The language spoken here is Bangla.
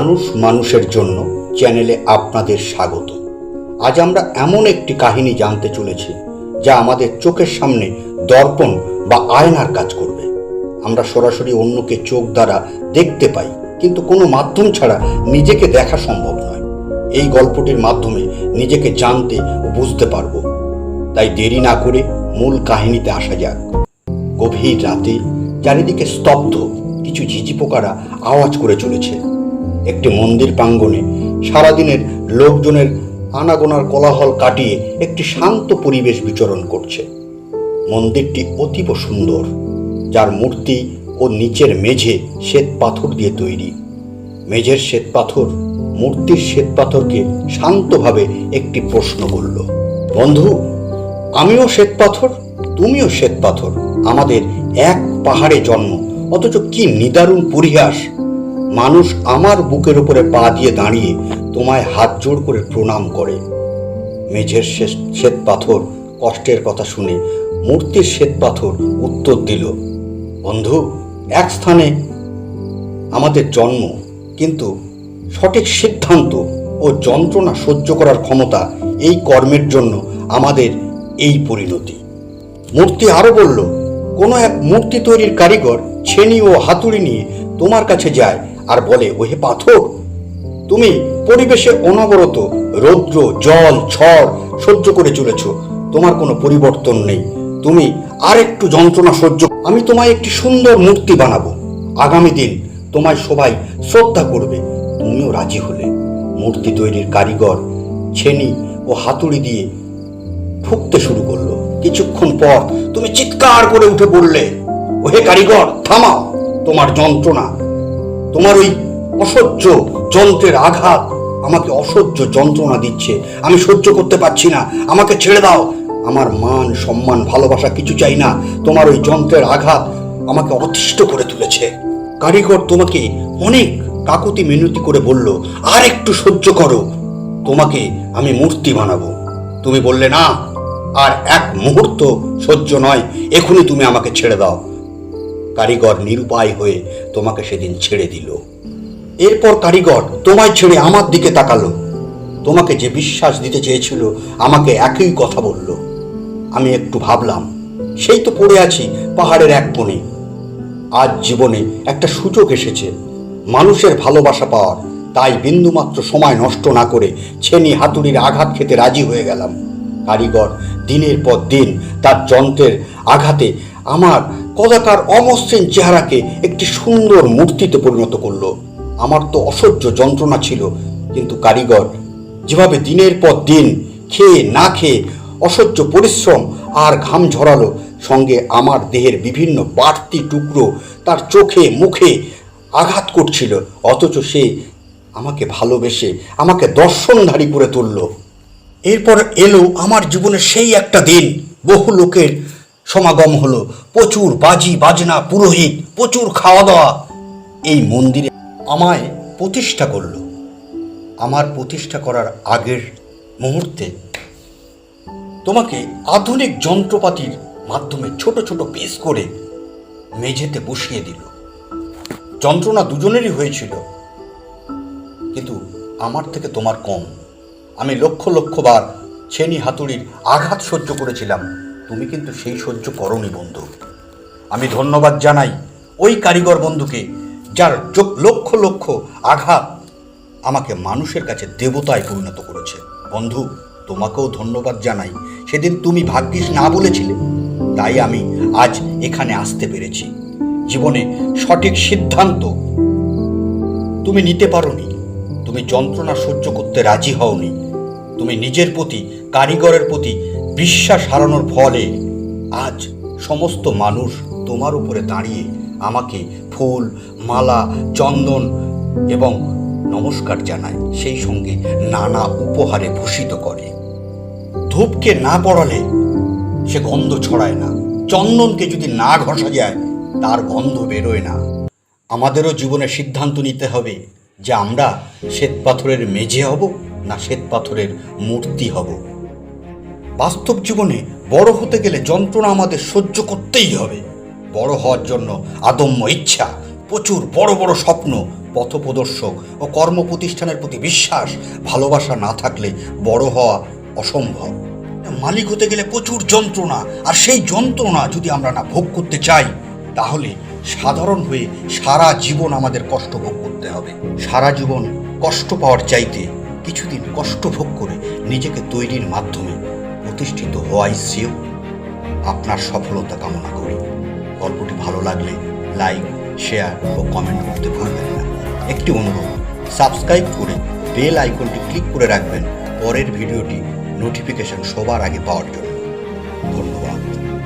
মানুষ মানুষের জন্য চ্যানেলে আপনাদের স্বাগত। আজ আমরা এমন একটি কাহিনী জানতে চলেছি যা আমাদের চোখের সামনে দর্পণ বা আয়নার কাজ করবে। আমরা সরাসরি অন্যকে চোখ দ্বারা দেখতে পাই, কিন্তু কোনো মাধ্যম ছাড়া নিজেকে দেখা সম্ভব নয়। এই গল্পটির মাধ্যমে নিজেকে জানতে ও বুঝতে পারব। তাই দেরি না করে মূল কাহিনীতে আসা যাক। গভীর রাতে চারিদিকে স্তব্ধ, কিছু ঝিঝি পোকারা আওয়াজ করে চলেছে। একটি মন্দির প্রাঙ্গণে সারাদিনের লোকজনের আনাগোনার কোলাহল কাটিয়ে একটি শান্ত পরিবেশ বিচরণ করছে। মন্দিরটি অতীব সুন্দর, যার মূর্তি ও নিচের মেঝে শ্বেত পাথর দিয়ে তৈরি। মেঝের শ্বেত পাথর মূর্তির শ্বেত পাথরকে শান্তভাবে একটি প্রশ্ন করল। বন্ধু, আমিও শ্বেত পাথর, তুমিও শ্বেত পাথর, আমাদের এক পাহাড়ে জন্ম, অথচ কি নিদারুণ পরিহাস! মানুষ আমার বুকের উপরে পা দিয়ে দাঁড়িয়ে তোমায় হাত জোড় করে প্রণাম করে। মেঝের শ্বেত পাথর কষ্টের কথা শুনে মূর্তির শ্বেত পাথর উত্তর দিল, বন্ধু, এক স্থানে আমাদের জন্ম, কিন্তু সঠিক সিদ্ধান্ত ও যন্ত্রণা সহ্য করার ক্ষমতা, এই কর্মের জন্য আমাদের এই পরিণতি। মূর্তি আরো বলল, কোনো এক মূর্তি তৈরির কারিগর ছেনি ও হাতুড়ি নিয়ে তোমার কাছে যায় আর বলে, ওহে পাথর, তুমি পরিবেশে অনবরত রৌদ্র, জল, ঝড় সহ্য করে চলেছ, তোমার কোনো পরিবর্তন নেই, তুমি আর একটু যন্ত্রণা সহ্য, আমি তোমায় একটি সুন্দর মূর্তি বানাবো, আগামী দিন তোমায় সবাই শ্রদ্ধা করবে। তুমিও রাজি হলে। মূর্তি তৈরির কারিগর ছেনি ও হাতুড়ি দিয়ে ঠুকতে শুরু করলো। কিছুক্ষণ পর তুমি চিৎকার করে উঠে বললে, ওহে কারিগর, থামাও তোমার যন্ত্রণা, তোমার ওই অসহ্য যন্ত্রের আঘাত আমাকে অসহ্য যন্ত্রণা দিচ্ছে, আমি সহ্য করতে পারছি না, আমাকে ছেড়ে দাও। আমার মান, সম্মান, ভালোবাসা কিছু চাই না, তোমার ওই যন্ত্রের আঘাত আমাকে অতিষ্ঠ করে তুলেছে। কারিগর তোমাকে অনেক কাকুতি মিনতি করে বলল, আর একটু সহ্য করো, তোমাকে আমি মূর্তি বানাবো। তুমি বললে, না, আর এক মুহূর্ত সহ্য নয়, এখনই তুমি আমাকে ছেড়ে দাও। কারিগর নিরুপায় হয়ে তোমাকে সেদিন ছেড়ে দিল। এরপর কারিগর তোমায় ছেড়ে আমার দিকে তাকালো। তোমাকে যে বিশ্বাস দিতে চেয়েছিল আমাকে একই কথা বলল। আমি একটু ভাবলাম, সেই তো পড়ে আছি পাহাড়ের এক কোণে। আজ জীবনে একটা সুযোগ এসেছে মানুষের ভালোবাসা পাওয়ার, তাই বিন্দুমাত্র সময় নষ্ট না করে ছেনি হাতুড়ির আঘাত খেতে রাজি হয়ে গেলাম। কারিগর দিনের পর দিন তার যন্ত্রের আঘাতে আমার কদাকার অমসৃণ চেহারাকে একটি সুন্দর মূর্তিতে পরিণত করলো। আমার তো অসহ্য যন্ত্রণা ছিল, কিন্তু কারিগর যেভাবে দিনের পর দিন খেয়ে না খেয়ে অসহ্য পরিশ্রম আর ঘাম ঝরালো, সঙ্গে আমার দেহের বিভিন্ন বাড়তি টুকরো তার চোখে মুখে আঘাত করছিল, অথচ সে আমাকে ভালোবেসে আমাকে দর্শনধারী করে তুলল। এরপর এলো আমার জীবনের সেই একটা দিন। বহু লোকের সমাগম হলো, প্রচুর বাজি বাজনা, পুরোহিত, প্রচুর খাওয়া দাওয়া। এই মন্দিরে আমায় প্রতিষ্ঠা করলো। আমার প্রতিষ্ঠা করার আগের মুহূর্তে তোমাকে আধুনিক যন্ত্রপাতির মাধ্যমে ছোট ছোট পিস করে মেঝেতে বসিয়ে দিল। যন্ত্রণা দুজনেরই হয়েছিল, কিন্তু আমার থেকে তোমার কম। আমি লক্ষ লক্ষ বার ছেনি হাতুড়ির আঘাত সহ্য করেছিলাম, তুমি কিন্তু সেই সহ্য করনি বন্ধু। আমি ধন্যবাদ জানাই ওই কারিগর বন্ধুকে, যার লক্ষ লক্ষ আঘাত আমাকে মানুষের কাছে দেবতায় পরিণত করেছে। বন্ধু, তোমাকেও ধন্যবাদ জানাই, সেদিন তুমি ভাগ্যিস না বলেছিলে, তাই আমি আজ এখানে আসতে পেরেছি। জীবনে সঠিক সিদ্ধান্ত তুমি নিতে পারোনি, তুমি যন্ত্রণা সহ্য করতে রাজি হওনি, তুমি নিজের প্রতি, কারিগরের প্রতি বিশ্বাস হারানোর ফলে আজ সমস্ত মানুষ তোমার উপরে দাঁড়িয়ে আমাকে ফুল, মালা, চন্দন এবং নমস্কার জানায়, সেই সঙ্গে নানা উপহারে ভূষিত করে। ধূপকে না পড়ালে সে গন্ধ ছড়ায় না, চন্দনকে যদি না ঘষা যায় তার গন্ধ বেরোয় না। আমাদেরও জীবনে সিদ্ধান্ত নিতে হবে যে আমরা শ্বেত পাথরের মেঝে হব না শ্বেত পাথরের মূর্তি হব। বাস্তব জীবনে বড় হতে গেলে যন্ত্রণা আমাদের সহ্য করতেই হবে। বড় হওয়ার জন্য আদম্য ইচ্ছা, প্রচুর বড় বড় স্বপ্ন, পথপ্রদর্শক ও কর্মপ্রতিষ্ঠানের প্রতি বিশ্বাস ভালোবাসা না থাকলে বড় হওয়া অসম্ভব। মালিক হতে গেলে প্রচুর যন্ত্রণা, আর সেই যন্ত্রণা যদি আমরা না ভোগ করতে চাই তাহলে সাধারণ হয়ে সারা জীবন আমাদের কষ্ট ভোগ করতে হবে। সারা জীবন কষ্ট পাওয়ার চাইতে কিছুদিন কষ্ট ভোগ করে নিজেকে তৈরির মাধ্যমে প্রতিষ্ঠিত হওয়াই শ্রেয়। আপনার সফলতা কামনা করি। গল্পটি ভালো লাগলে লাইক, শেয়ার ও কমেন্ট করতে ভুলবেন না। একটি অনুরোধ, সাবস্ক্রাইব করে বেল আইকনটি ক্লিক করে রাখবেন পরের ভিডিওটি নোটিফিকেশন সবার আগে পাওয়ার জন্য।